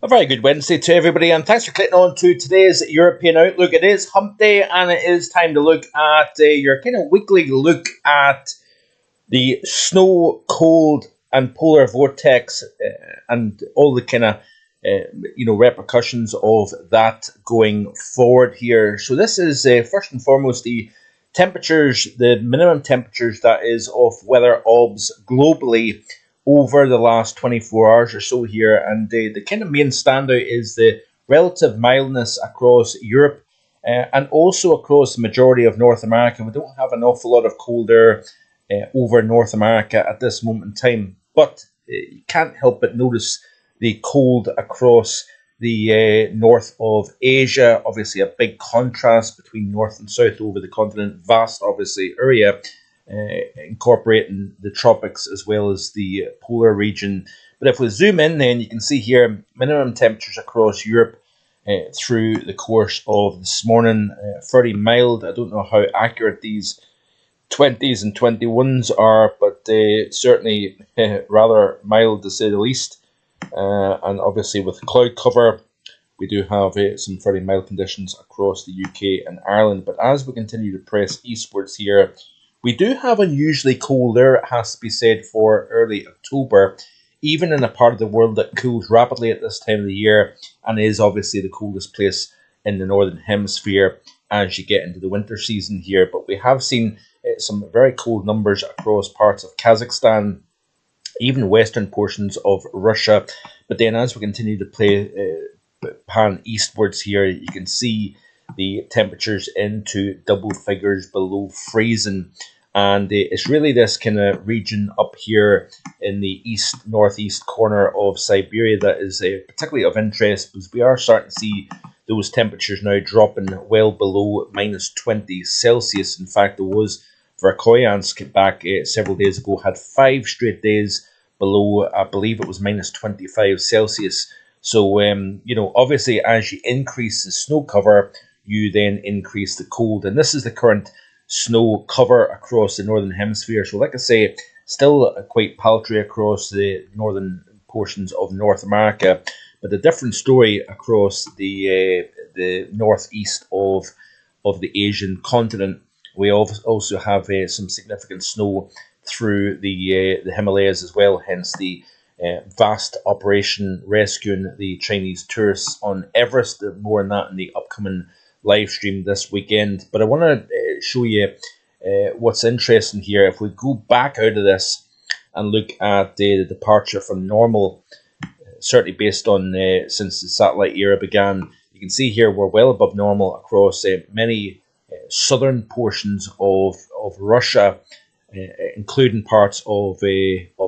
A very good Wednesday to everybody, and thanks for clicking on to today's European Outlook. It is Hump Day, and it is time to look at your kind of weekly look at the snow, cold, and polar vortex, and all the kind of repercussions of that going forward here. So this is first and foremost the temperatures, the minimum temperatures that is of weather obs globally over the last 24 hours or so here, and the kind of main standout is the relative mildness across Europe and also across the majority of North America. We don't have an awful lot of cold air over North America at this moment in time, but you can't help but notice the cold across the north of Asia. Obviously a big contrast between north and south over the continent, vast obviously area, incorporating the tropics as well as the polar region. But if we zoom in, then you can see here minimum temperatures across Europe through the course of this morning, fairly mild. I don't know how accurate these 20s and 21s are, but certainly rather mild to say the least. And obviously with cloud cover, we do have some fairly mild conditions across the UK and Ireland. But as we continue to press eastwards here, we do have unusually cold air, it has to be said, for early October, even in a part of the world that cools rapidly at this time of the year and is obviously the coldest place in the Northern Hemisphere as you get into the winter season here. But we have seen some very cold numbers across parts of Kazakhstan, even western portions of Russia. But then as we continue to pan eastwards here, you can see the temperatures into double figures below freezing. And it's really this kind of region up here in the northeast corner of Siberia that is particularly of interest, because we are starting to see those temperatures now dropping well below minus 20 Celsius. In fact, there was Verkhoyansk back several days ago had 5 straight days below, I believe it was minus 25 Celsius. So, obviously as you increase the snow cover, you then increase the cold. And this is the current snow cover across the Northern Hemisphere. So like I say, still quite paltry across the northern portions of North America, but a different story across the northeast of the Asian continent. We also have some significant snow through the Himalayas as well, hence the vast operation rescuing the Chinese tourists on Everest. More on that in the upcoming live stream this weekend. But I want to show you what's interesting here. If we go back out of this and look at the departure from normal, certainly based on since the satellite era began, you can see here we're well above normal across many southern portions of Russia, including parts of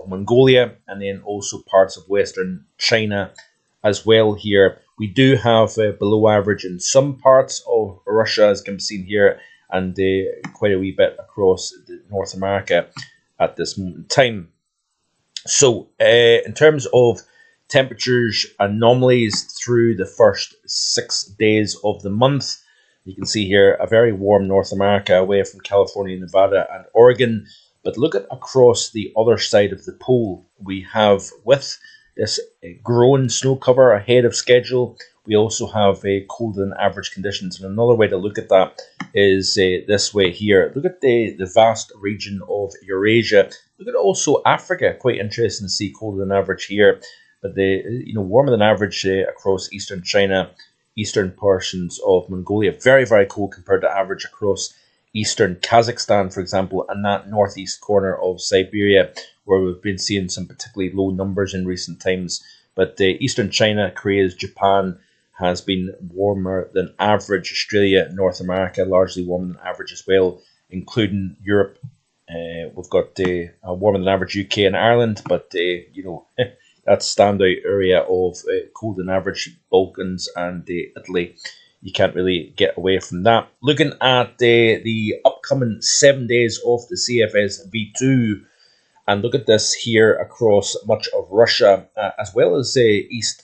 Mongolia, and then also parts of western China as well here. We do have below average in some parts of Russia, as can be seen here, and quite a wee bit across North America at this moment in time. So in terms of temperatures anomalies through the first 6 days of the month, you can see here a very warm North America away from California, Nevada, and Oregon. But look at across the other side of the pole. We have, with this growing snow cover ahead of schedule, we also have colder than average conditions. And another way to look at that is this way here. Look at the vast region of Eurasia. Look at also Africa. Quite interesting to see colder than average here. But warmer than average across eastern China, eastern portions of Mongolia. Very, very cold compared to average across eastern Kazakhstan, for example, and that northeast corner of Siberia, where we've been seeing some particularly low numbers in recent times. But eastern China, Korea, Japan has been warmer than average. Australia, North America, largely warmer than average as well, including Europe. We've got a warmer than average UK and Ireland, but that standout area of colder than average Balkans and Italy. You can't really get away from that. Looking at the upcoming 7 days of the CFS V2, and look at this here across much of Russia, as well as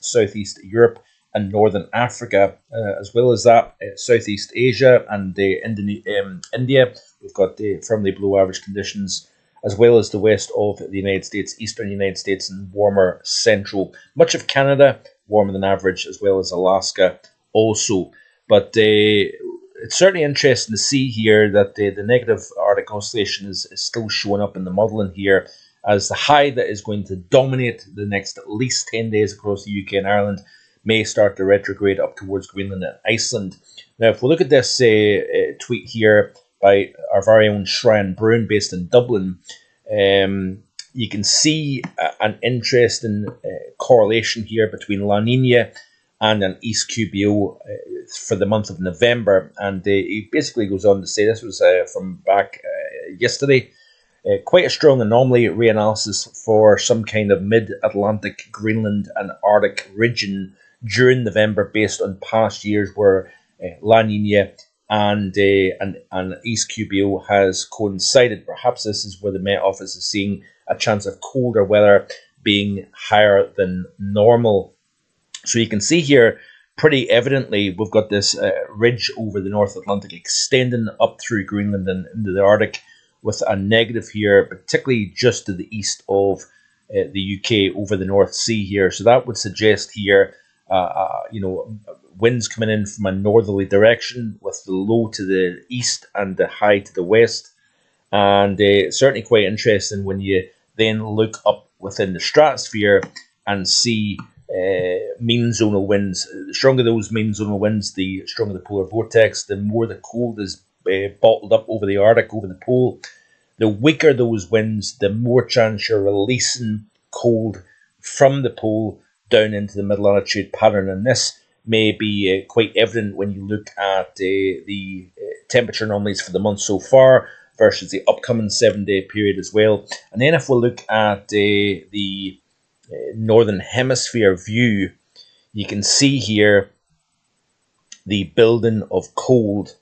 southeast Europe and northern Africa, as well as that Southeast Asia and India. We've got firmly below average conditions as well as the west of the United States, eastern United States, and warmer central. Much of Canada, warmer than average, as well as Alaska also. But it's certainly interesting to see here that the negative Arctic oscillation is still showing up in the modelling here as the high that is going to dominate the next at least 10 days across the UK and Ireland may start to retrograde up towards Greenland and Iceland. Now, if we look at this tweet here by our very own Shryan Brown based in Dublin, you can see an interesting correlation here between La Nina and an East QBO for the month of November. And he basically goes on to say, this was from back yesterday, quite a strong anomaly reanalysis for some kind of mid-Atlantic, Greenland and Arctic region during November based on past years where La Nina and East QBO has coincided. Perhaps this is where the Met Office is seeing a chance of colder weather being higher than normal. So you can see here, pretty evidently, we've got this ridge over the North Atlantic extending up through Greenland and into the Arctic, with a negative here, particularly just to the east of the UK over the North Sea here. So that would suggest here, winds coming in from a northerly direction with the low to the east and the high to the west. And certainly quite interesting when you then look up within the stratosphere and see mean zonal winds. The stronger those mean zonal winds, the stronger the polar vortex, the more the cold is bottled up over the Arctic, over the pole. The weaker those winds, the more chance you're releasing cold from the pole down into the middle latitude pattern. And this may be quite evident when you look at the temperature anomalies for the month so far versus the upcoming 7-day period as well. And then if we look at the northern hemisphere view, you can see here the building of cold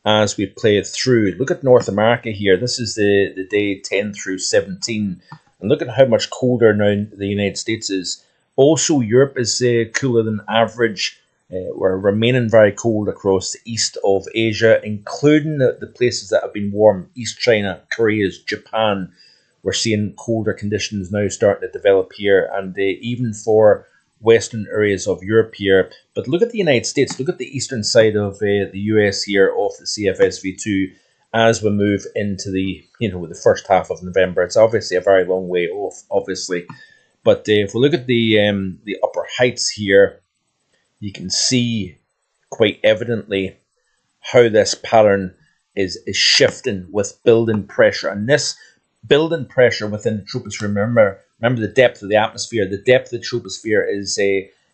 as we play it through. Look at North America here. This is the day 10 through 17. And look at how much colder now the United States is. Also, Europe is cooler than average. We're remaining very cold across the east of Asia, including the places that have been warm. East China, Korea, Japan. We're seeing colder conditions now starting to develop here. And even for western areas of Europe here. But look at the United States. Look at the eastern side of the US here off the CFSV2 as we move into the first half of November. It's obviously a very long way off, obviously. But if we look at the upper heights here, you can see quite evidently how this pattern is shifting with building pressure. And this building pressure within the troposphere, remember the depth of the atmosphere. The depth of the troposphere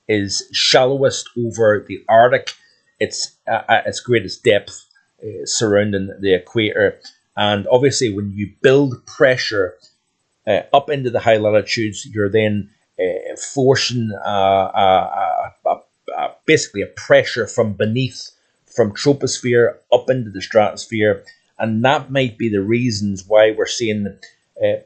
is shallowest over the Arctic. It's at its greatest depth surrounding the equator. And obviously when you build pressure up into the high latitudes, you're then forcing basically a pressure from beneath, from troposphere up into the stratosphere. And that might be the reasons why we're seeing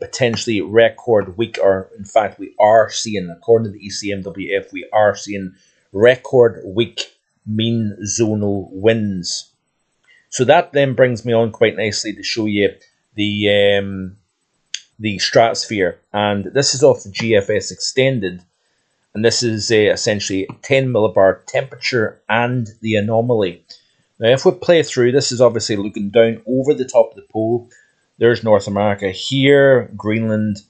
potentially record weak, or in fact we are seeing, according to the ECMWF, we are seeing record weak mean zonal winds. So that then brings me on quite nicely to show you the stratosphere. And this is off the GFS extended. And this is essentially 10 millibar temperature and the anomaly. Now, if we play through, this is obviously looking down over the top of the pole. There's North America here, Greenland,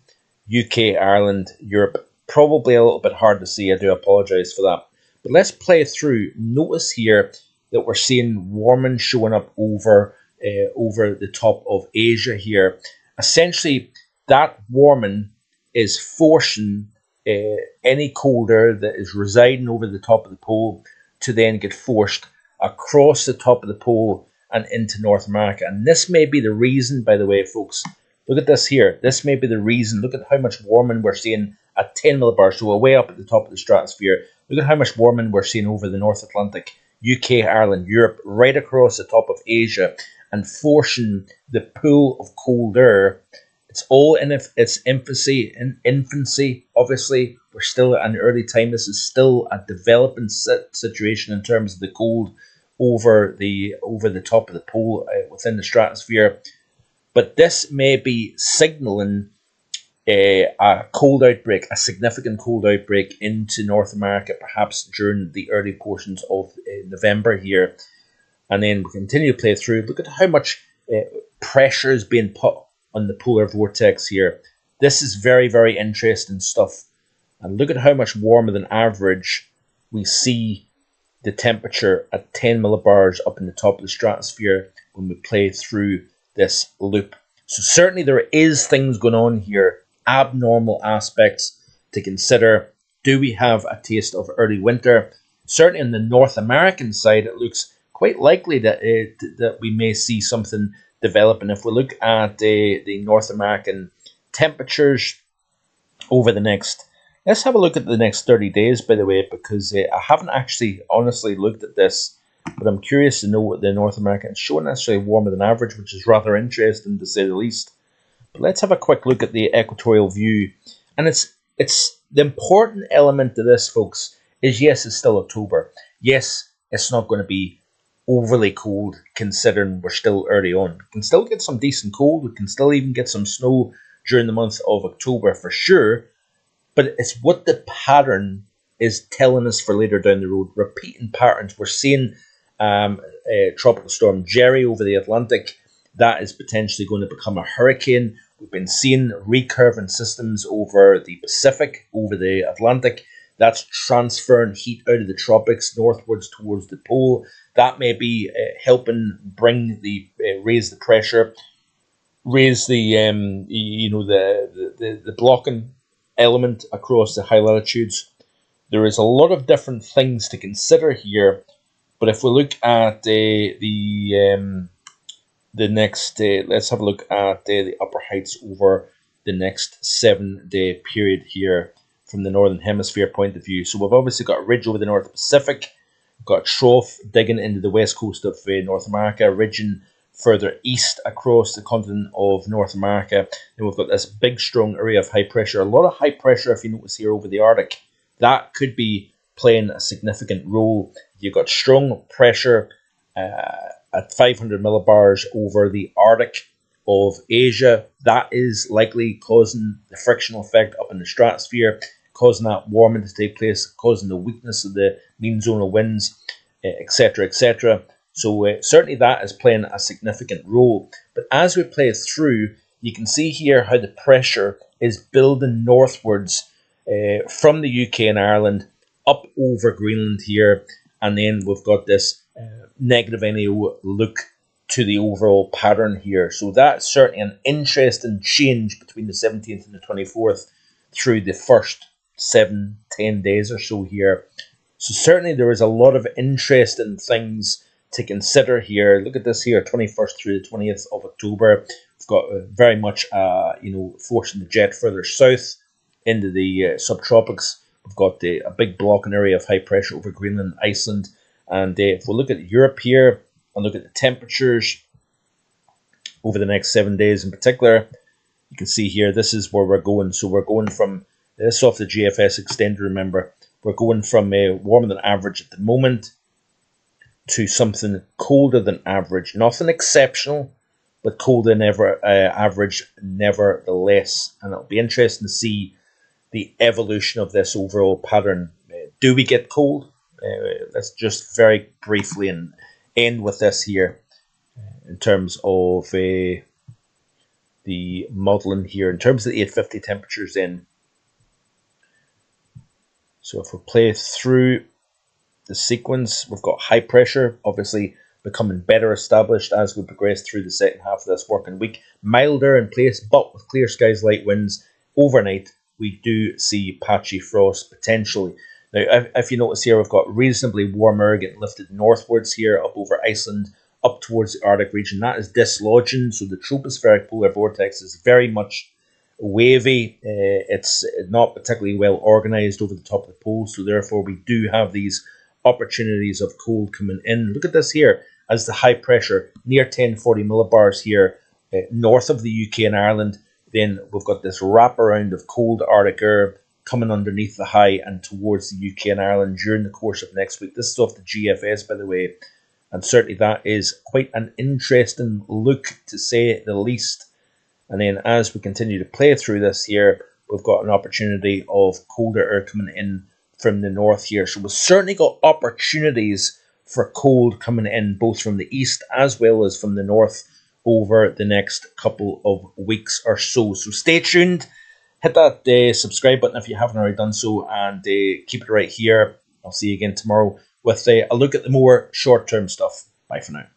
UK, Ireland, Europe. Probably a little bit hard to see. I do apologise for that. But let's play through. Notice here that we're seeing warming showing up over the top of Asia here. Essentially, that warming is forcing any colder that is residing over the top of the pole to then get forced across the top of the pole and into North America. And this may be the reason, by the way, folks. Look at this here. This may be the reason. Look at how much warming we're seeing at 10 millibars, so we're way up at the top of the stratosphere. Look at how much warming we're seeing over the North Atlantic, UK, Ireland, Europe, right across the top of Asia, and forcing the pool of cold air. It's all in its infancy, obviously. We're still at an early time. This is still a developing situation in terms of the cold over the top of the pole within the stratosphere. But this may be signalling a cold outbreak, a significant cold outbreak into North America, perhaps during the early portions of November here. And then we continue to play through. Look at how much pressure is being put on the polar vortex here. This is very, very interesting stuff. And look at how much warmer than average we see the temperature at 10 millibars up in the top of the stratosphere when we play through this loop. So certainly there is things going on here, abnormal aspects to consider. Do we have a taste of early winter? Certainly on the North American side, it looks quite likely that that we may see something develop. And if we look at the North American temperatures over the next, let's have a look at the next 30 days, by the way, because I haven't actually honestly looked at this, but I'm curious to know what the North American is showing, actually warmer than average, which is rather interesting to say the least. But let's have a quick look at the equatorial view. And it's the important element to this, folks, is yes, it's still October. Yes, it's not going to be overly cold considering we're still early on. We can still get some decent cold. We can still even get some snow during the month of October for sure. But it's what the pattern is telling us for later down the road. Repeating patterns. We're seeing Tropical Storm Jerry over the Atlantic. That is potentially going to become a hurricane. We've been seeing recurving systems over the Pacific, over the Atlantic. That's transferring heat out of the tropics northwards towards the pole. That may be helping bring the raise the pressure, raise the the blocking element across the high latitudes. There is a lot of different things to consider here, but if we look at the next, let's have a look at the upper heights over the next 7-day period here from the Northern Hemisphere point of view. So we've obviously got a ridge over the North Pacific, we've got a trough digging into the west coast of North America, ridging further east across the continent of North America. Then we've got this big, strong area of high pressure. A lot of high pressure, if you notice here, over the Arctic. That could be playing a significant role. You've got strong pressure at 500 millibars over the Arctic of Asia. That is likely causing the frictional effect up in the stratosphere, causing that warming to take place, causing the weakness of the mean zonal winds, etc., etc. So certainly that is playing a significant role. But as we play through, you can see here how the pressure is building northwards from the UK and Ireland up over Greenland here. And then we've got this negative NAO look to the overall pattern here. So that's certainly an interesting change between the 17th and the 24th through the first 7-10 days or so here. So certainly there is a lot of interesting things to consider here. Look at this here, 21st through the 20th of October. We've got very much, forcing the jet further south into the subtropics. We've got a big blocking area of high pressure over Greenland, Iceland. And if we look at Europe here and look at the temperatures over the next 7 days in particular, you can see here, this is where we're going. So we're going from, this is off the GFS extender, remember. We're going from warmer than average at the moment to something colder than average. Nothing exceptional, but colder than average nevertheless. And it'll be interesting to see the evolution of this overall pattern. Do we get cold? Let's just very briefly and end with this here in terms of the modelling here. In terms of the 850 temperatures in. So if we play through the sequence, we've got high pressure, obviously becoming better established as we progress through the second half of this working week. Milder in place, but with clear skies, light winds. Overnight, we do see patchy frost potentially. Now, if you notice here, we've got reasonably warm air getting lifted northwards here, up over Iceland, up towards the Arctic region. That is dislodging, so the tropospheric polar vortex is very much wavy. It's not particularly well organised over the top of the poles, so therefore we do have these opportunities of cold coming in. Look at this here, as the high pressure near 1040 millibars here north of the UK and Ireland. Then we've got this wraparound of cold Arctic air coming underneath the high and towards the UK and Ireland during the course of next week. This is off the GFS, by the way. and certainly that is quite an interesting look, to say the least. And then as we continue to play through this here, we've got an opportunity of colder air coming in from the north here. So we've certainly got opportunities for cold coming in both from the east as well as from the north over the next couple of weeks or so. So stay tuned. Hit that subscribe button if you haven't already done so, and keep it right here. I'll see you again tomorrow with a look at the more short-term stuff. Bye for now.